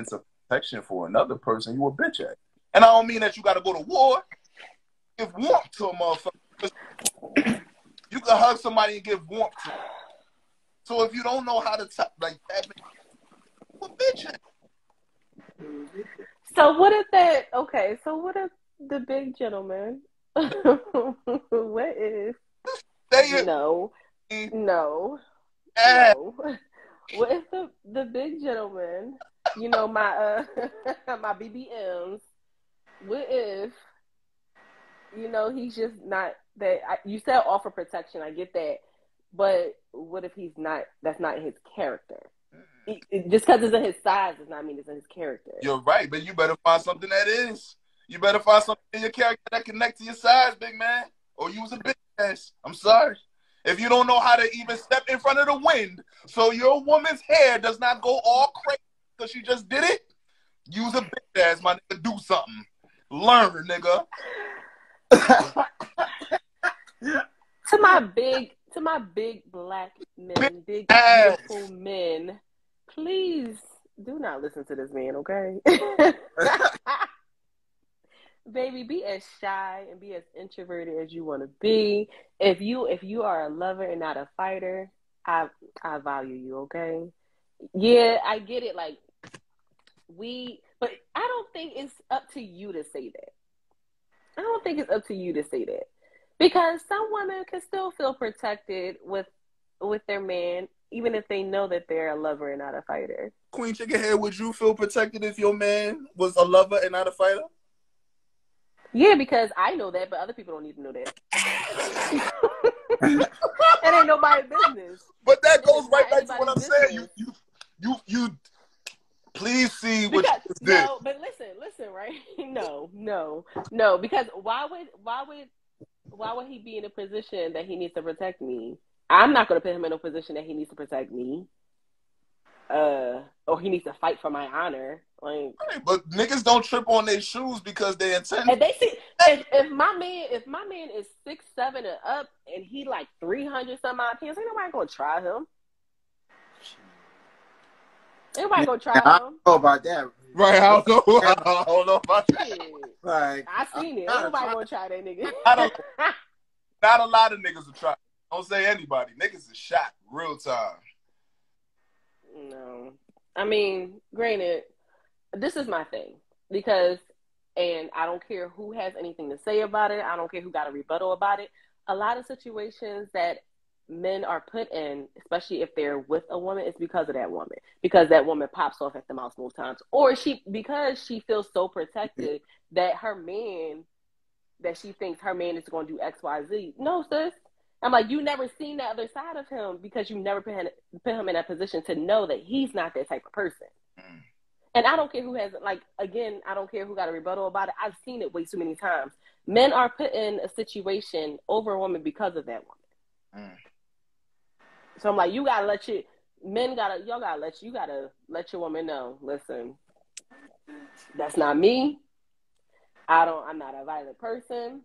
sense of protection for another person, you a bitch ass. And I don't mean that you got to go to war. Give warmth to a motherfucker. You can hug somebody and give warmth to them. So if you don't know how to like that, you a bitch ass. So what if that? Okay, so what if the big gentleman? What if? No. What if the big gentleman? You know my my BBMs. What if? You know he's just not that. You said offer protection. I get that, but what if he's not? That's not his character. Just because it's in his size does not mean it's in his character. You're right, but you better find something that is. You better find something in your character that connects to your size, big man. Or use a bitch ass. I'm sorry. If you don't know how to even step in front of the wind, so your woman's hair does not go all crazy because she just did it, use a bitch ass, my nigga. Do something. Learn, nigga. To my big black men, big beautiful men, please do not listen to this man, okay? Baby, be as shy and be as introverted as you want to be. If you are a lover and not a fighter, I value you, okay? Yeah, I get it. Like but I don't think it's up to you to say that. I don't think it's up to you to say that. Because some women can still feel protected with their man, even if they know that they're a lover and not a fighter. Queen Chickenhead, would you feel protected if your man was a lover and not a fighter? Yeah, because I know that, but other people don't need to know that. It ain't nobody's business. But that goes right back to what I'm saying. You please see what you did. No, but listen, right? No. Because why would he be in a position that he needs to protect me? I'm not going to put him in a position that he needs to protect me. Or he needs to fight for my honor. Like, but niggas don't trip on their shoes because they intend. If they see, if my man is 6'7" and up, and he like 300 some odd pounds, ain't nobody gonna try him. Everybody gonna try him. I don't know about that. Right? I don't know about that. Like, I seen it. Everybody gonna try that nigga. Not a lot of niggas will try. Don't say anybody. Niggas is shot real time. No, I mean, granted, this is my thing and I don't care who has anything to say about it. I don't care who got a rebuttal about it. A lot of situations that men are put in, especially if they're with a woman, is because of that woman. Because that woman pops off at the mouth most times. Or because she feels so protected that she thinks her man is going to do X, Y, Z. No, sis. I'm like, you never seen the other side of him because you never put him in a position to know that he's not that type of person. Mm. And I don't care who has, like, again, I don't care who got a rebuttal about it. I've seen it way too many times. Men are put in a situation over a woman because of that woman. Mm. So I'm like, y'all gotta let your woman know, listen, that's not me. I'm not a violent person.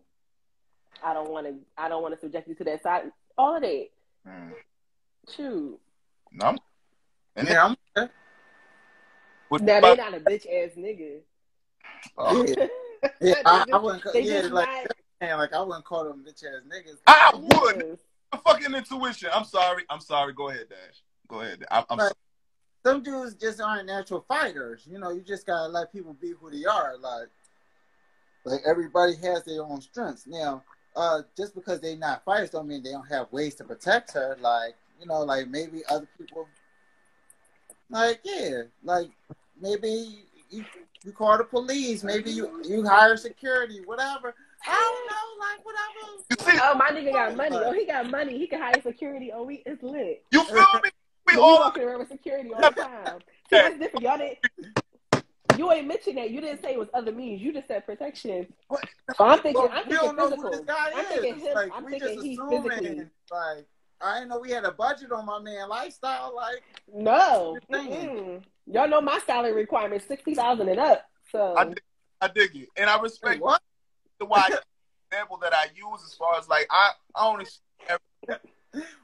I don't want to subject you to that side. All of that. Mm. Shoot. No. And yeah, I'm now they not a bitch ass nigga. Oh. Yeah, I wouldn't. I wouldn't call them bitch ass niggas. I would. Fucking intuition. I'm sorry. Go ahead, Dash. Go ahead. I'm sorry. Some dudes just aren't natural fighters. You know, you just gotta let people be who they are. Like everybody has their own strengths. Now, just because they're not fighters don't mean they don't have ways to protect her. Like, you know, like maybe other people. Like, yeah, like maybe you call the police. Maybe you hire security. Whatever. I don't know, like whatever. Oh, my nigga got money. Oh, he got money. He can hire security. Oh, it's lit. You feel me? We all walking around with security all the time. See, that's different. Y'all didn't. You ain't mentioned that. You didn't say it was other means. You just said protection. So I'm thinking physical. I'm thinking him. Like, I'm thinking he's physically. Like, I didn't know we had a budget on my man lifestyle. Like, no. Y'all know my salary requirement is $60,000 and up. So I dig it, and I respect the why example that I use as far as like I only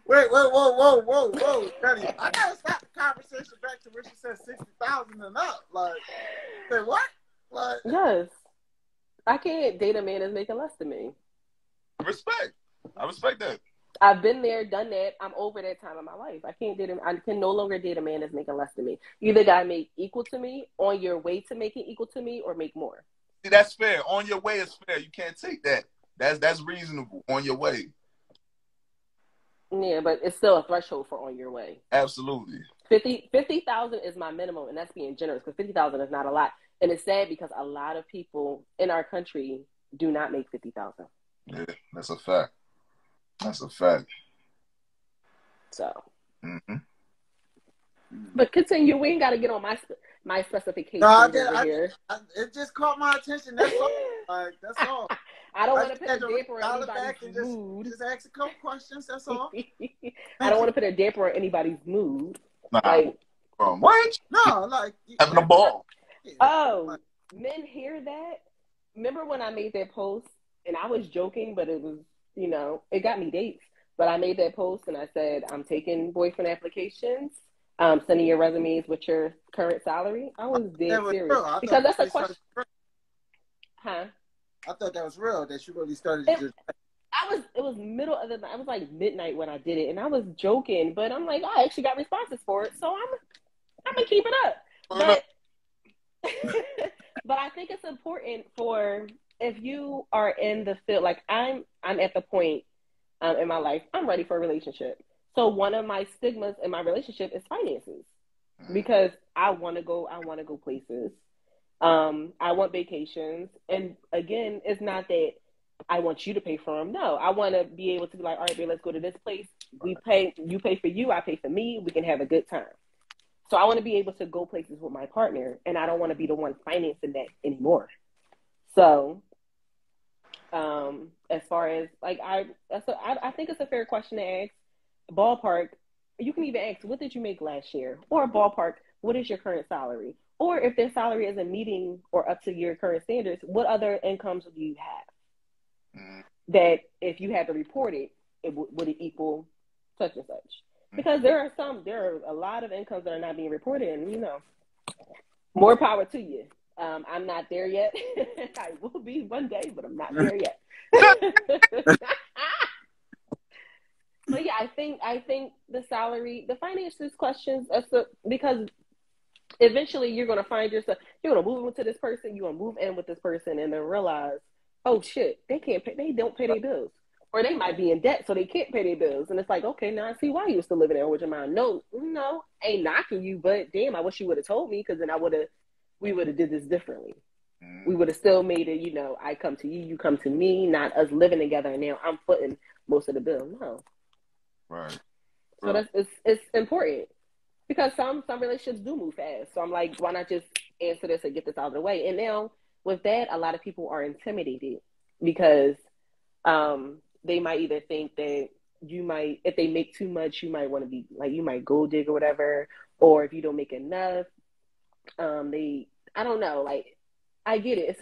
Wait, whoa, Daddy. I gotta stop the conversation back to where she said 60,000 and up. Like, say what? Like, Yes. I can't date a man that's making less than me. Respect. I respect that. I've been there, done that. I'm over that time of my life. I can't date him. I can no longer date a man that's making less than me. You either gotta make equal to me, on your way to making equal to me, or make more. See, that's fair. On your way is fair. You can't take that. That's reasonable. On your way. Yeah, but it's still a threshold for on your way. Absolutely. 50,000 is my minimum, and that's being generous because 50,000 is not a lot. And it's sad because a lot of people in our country do not make 50,000. Yeah, that's a fact. That's a fact. So, mm-hmm. But continue. We ain't got to get on my specifications here. It just caught my attention. That's all. Like, that's all. I don't want to put a damper on anybody's mood. Just ask a couple questions. That's all. I don't want to put a damper on anybody's mood. Nah, like, what? No, like having a ball. Oh, men hear that. Remember when I made that post and I was joking, but it was, it got me dates. But I made that post and I said, I'm taking boyfriend applications. Sending your resumes with your current salary. I was dead serious because that's a question. Huh? I thought that was real. That you really started. It was middle of the night. I was like midnight when I did it, and I was joking. But I'm like, I actually got responses for it, so I'm gonna keep it up. But but I think it's important for if you are in the field. Like I'm at the point in my life. I'm ready for a relationship. So one of my stigmas in my relationship is finances, because I want to go places. I want vacations. And again, it's not that I want you to pay for them. No, I want to be able to be like, all right, babe, let's go to this place. You pay for you, I pay for me. We can have a good time. So I want to be able to go places with my partner, and I don't want to be the one financing that anymore. So, as far as like, I think it's a fair question to ask. Ballpark, you can even ask, what did you make last year? Or ballpark, what is your current salary? Or if their salary isn't meeting or up to your current standards, what other incomes do you have? That if you had to report it, would it equal such and such? Because there are a lot of incomes that are not being reported, and more power to you. I'm not there yet. I will be one day, but I'm not there yet. But yeah, I think the salary, the finances questions, because eventually you're gonna find yourself, you're gonna move into this person, you're gonna move in with this person, and then realize, oh shit, they don't pay their bills, or they might be in debt, so they can't pay their bills, and it's like, okay, now I see why you're still living there with your mom. No, ain't knocking you, but damn, I wish you would have told me, because then we would have did this differently. We would have still made it, I come to you, you come to me, not us living together, and now I'm footing most of the bill. No. Right. So it's important, because some relationships do move fast. So I'm like, why not just answer this and get this out of the way? And now with that, a lot of people are intimidated because they might either think that if they make too much, you might want to be like, you might gold dig or whatever, or if you don't make enough, I don't know. Like, I get it.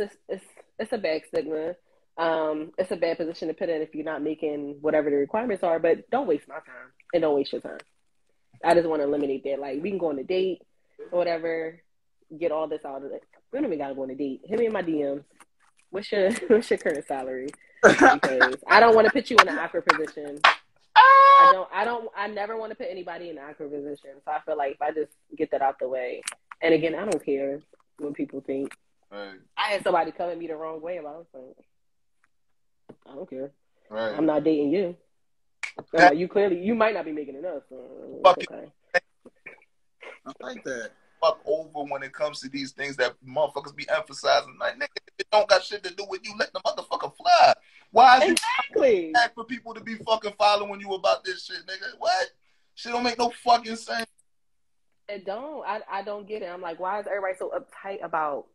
It's a bad stigma. It's a bad position to put in if you're not making whatever the requirements are, but don't waste my time and don't waste your time. I just want to eliminate that. Like, we can go on a date or whatever, get all this out of it. We don't even gotta go on a date. Hit me in my DMs. What's your current salary? Because I don't want to put you in an awkward position. I never want to put anybody in an awkward position. So I feel like if I just get that out the way, and again, I don't care what people think. Right. I had somebody come at me the wrong way about it. I don't care. Right. I'm not dating you. Like, you might not be making enough. So okay. I like that. Fuck over when it comes to these things that motherfuckers be emphasizing. Like, nigga, it don't got shit to do with you. Let the motherfucker fly. Why is exactly it for people to be fucking following you about this shit, nigga? What? Shit don't make no fucking sense. It don't. I don't get it. I'm like, why is everybody so uptight about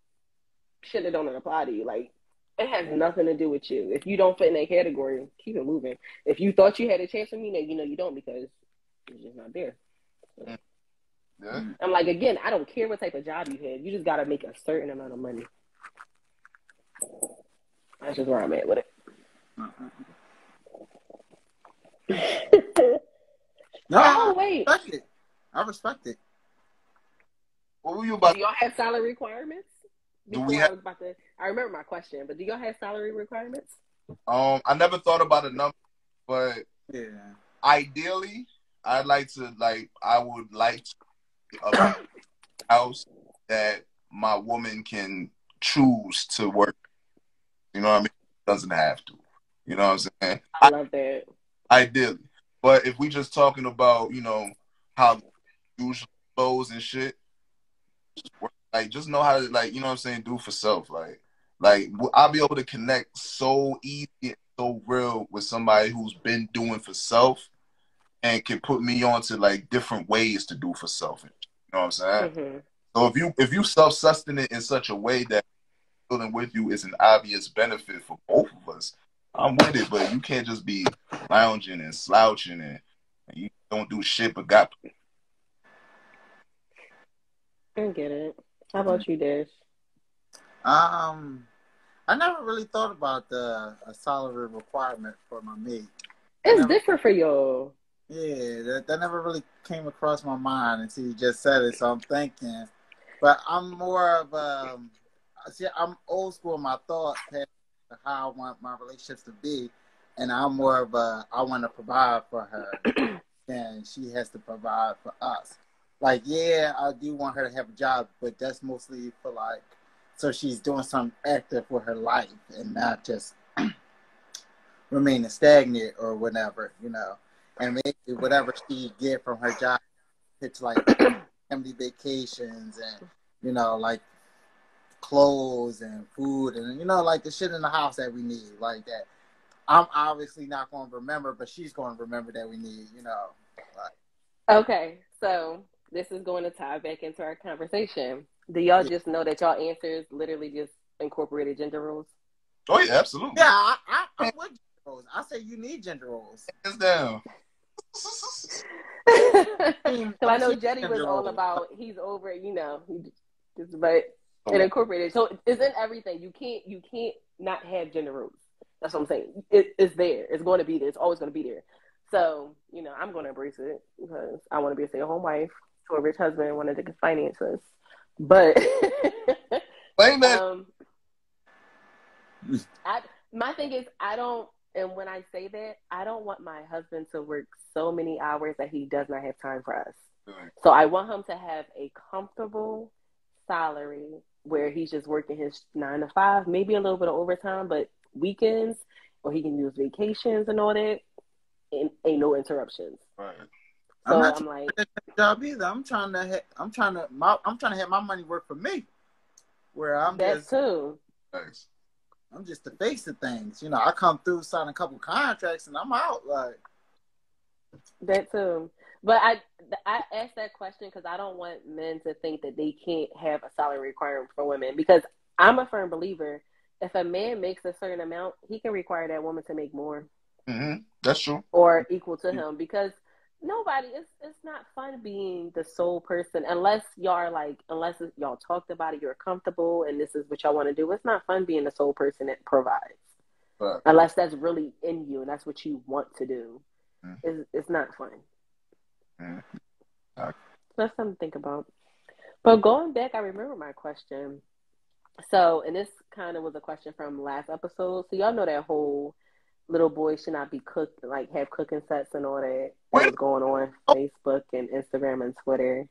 shit that don't apply to you? Like, it has nothing to do with you. If you don't fit in that category, keep it moving. If you thought you had a chance with me, now you don't, because it's just not there. So. Yeah. I'm like, again, I don't care what type of job you had. You just got to make a certain amount of money. That's just where I'm at with it. No, Oh, I wait. respect it. I respect it. What were you about? Do y'all have salary requirements? Do we Before have? I remember my question, but do y'all have salary requirements? I never thought about a number, but Yeah. ideally, I would like a house that my woman can choose to work. You know what I mean? Doesn't have to. You know what I'm saying? I love that. Ideally. But if we just talking about, how usually flows and shit, like just know how to you know what I'm saying, do for self. I'll be able to connect so easy and so real with somebody who's been doing for self and can put me on to like different ways to do for self. You know what I'm saying? Mm-hmm. So if you self-sustenance in such a way that dealing with you is an obvious benefit for both of us, I'm with it. But you can't just be lounging and slouching and you don't do shit but got. I get it. How about you, Dash? I never really thought about a salary requirement for my mate. It's different for y'all. Yeah, that never really came across my mind until you just said it. So I'm thinking, but I'm more of see, I'm old school in my thought pattern of how I want my relationships to be, and I'm more of I want to provide for her, and she has to provide for us. Like, yeah, I do want her to have a job, but that's mostly for like, so she's doing something active with her life and not just remaining stagnant or whatever, and maybe whatever she get from her job, it's like family vacations and like clothes and food and like the shit in the house that we need, like that. I'm obviously not going to remember, but she's going to remember that we need, Okay, so this is going to tie back into our conversation. Do y'all yeah. just know that y'all answers literally just incorporated gender roles? Oh yeah, absolutely. Yeah, I'm with gender roles. I say you need gender roles. Hands down. Because I know Jetty was Gender all roles. about he's over, but it incorporated. So it's in everything. You can't not have gender roles. That's what I'm saying. It's there. It's going to be there. It's always going to be there. So I'm going to embrace it because I want to be a stay-at-home wife to a rich husband, wanted to get finances. But Blame that. My thing is I don't. And when I say that, I don't want my husband to work so many hours that he does not have time for us. Right. So I want him to have a comfortable salary where he's just working his 9 to 5, maybe a little bit of overtime, but weekends, or he can use vacations and all that, and ain't no interruptions. Right. So I'm not I'm like, trying to get a job either. I'm trying to have my money work for me, where that too. Thanks. I'm just the face of things. I come through, sign a couple contracts, and I'm out. Like that too. But I asked that question because I don't want men to think that they can't have a salary requirement for women. Because I'm a firm believer, if a man makes a certain amount, he can require that woman to make more. Mm-hmm. That's true. Or equal to him. Because it's not fun being the sole person unless y'all talked about it, you're comfortable, and this is what y'all want to do. It's not fun being the sole person that provides. Right. Unless that's really in you and that's what you want to do. Mm-hmm. It's not fun. Mm-hmm. Okay. That's something to think about. But going back, I remember my question. So, and this kind of was a question from last episode. So y'all know that whole little boys should not be cooked, like have cooking sets and all that was going on Facebook and Instagram and Twitter.